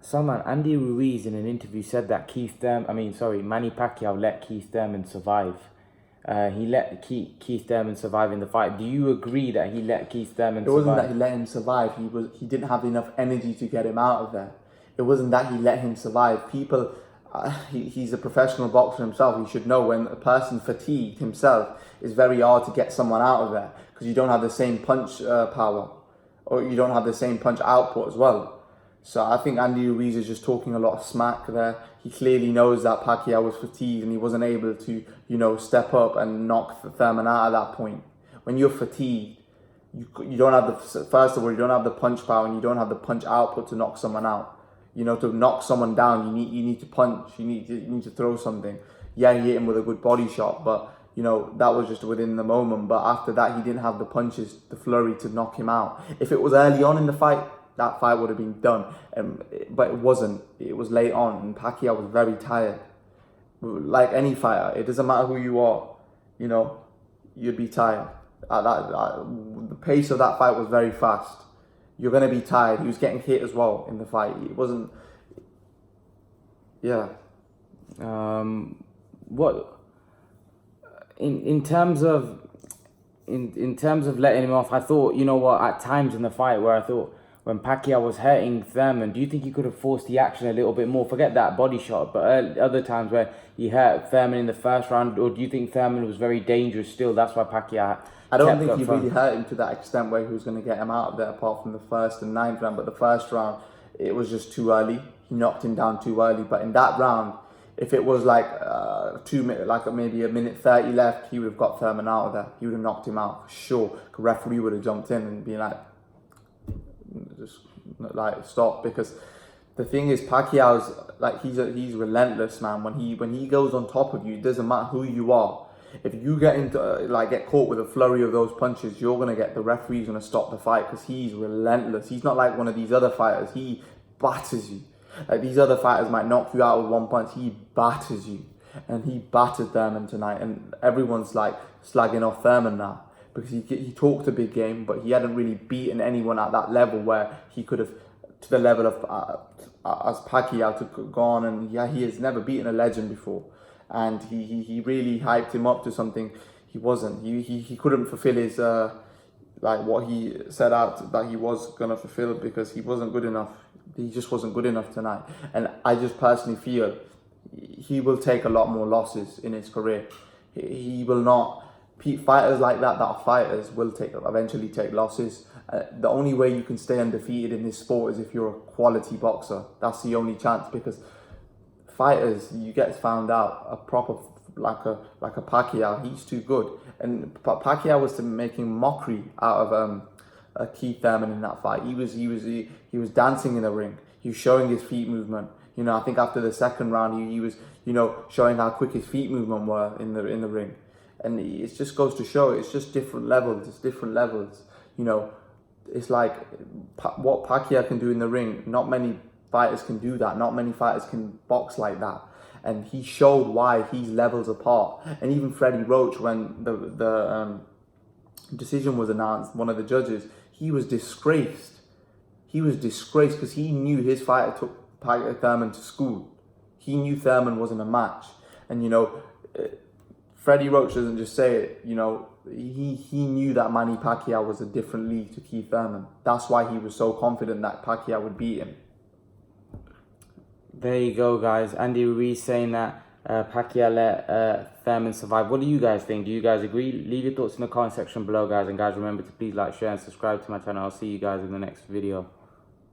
Someone, Andy Ruiz, in an interview said that Manny Pacquiao let Keith Thurman survive. He let Keith Thurman survive in the fight. Do you agree that he let Keith Thurman survive? It wasn't that he let him survive. He didn't have enough energy to get him out of there. It wasn't that he let him survive. He's a professional boxer himself. He should know when a person fatigued himself, it's very hard to get someone out of there because you don't have the same punch power, or you don't have the same punch output as well. So I think Andy Ruiz is just talking a lot of smack there. He clearly knows that Pacquiao was fatigued and he wasn't able to, step up and knock Thurman out at that point. When you're fatigued, you don't have you don't have the punch power and you don't have the punch output to knock someone out. To knock someone down, you need to punch. You need to throw something. Yeah, he hit him with a good body shot, but that was just within the moment. But after that, he didn't have the punches, the flurry to knock him out. If it was early on in the fight, that fight would have been done. But it wasn't. It was late on, and Pacquiao was very tired. Like any fighter, it doesn't matter who you are. You'd be tired. The pace of that fight was very fast. You're going to be tired. He was getting hit as well in the fight. It wasn't... Yeah. What... In terms of letting him off, I thought, at times in the fight where I thought when Pacquiao was hurting Thurman, do you think he could have forced the action a little bit more? Forget that body shot, but other times where he hurt Thurman in the first round, or do you think Thurman was very dangerous still? That's why Pacquiao... I don't think he really hurt him to that extent where he was going to get him out of there, apart from the first and ninth round. But the first round, it was just too early. He knocked him down too early. But in that round, if it was like 2 minutes, like maybe a minute 30 left, he would have got Thurman out of there. He would have knocked him out for sure. The referee would have jumped in and been like, stop. Because the thing is, Pacquiao's he's relentless, man. When he goes on top of you, it doesn't matter who you are. If you get get caught with a flurry of those punches, the referee's gonna stop the fight because he's relentless. He's not like one of these other fighters. He batters you. Like these other fighters might knock you out with one punch. He batters you, and he battered Thurman tonight. And everyone's like slagging off Thurman now because he talked a big game, but he hadn't really beaten anyone at that level where he could have to the level of as Pacquiao to go on. And yeah, he has never beaten a legend before. And he really hyped him up to something he wasn't. He couldn't fulfill his what he set out that he was gonna fulfill because he wasn't good enough. He just wasn't good enough tonight. And I just personally feel he will take a lot more losses in his career. He will not. Fighters like that are fighters will eventually take losses. The only way you can stay undefeated in this sport is if you're a quality boxer. That's the only chance because fighters, you get found out, a proper like a Pacquiao, he's too good. And Pacquiao was making mockery out of Keith Thurman in that fight. He was dancing in the ring. He was showing his feet movement. I think after the second round, he was showing how quick his feet movement were in the ring. And it just goes to show it's just different levels. It's different levels. It's like what Pacquiao can do in the ring. Not many fighters can do that. Not many fighters can box like that. And he showed why he's levels apart. And even Freddie Roach, when the decision was announced, one of the judges, he was disgraced. He was disgraced because he knew his fighter took Thurman to school. He knew Thurman wasn't a match. And, Freddie Roach doesn't just say it, he knew that Manny Pacquiao was a different league to Keith Thurman. That's why he was so confident that Pacquiao would beat him. There you go, guys. Andy Ruiz saying that Pacquiao let Thurman survive. What do you guys think? Do you guys agree? Leave your thoughts in the comment section below, guys. And guys, remember to please like, share, and subscribe to my channel. I'll see you guys in the next video.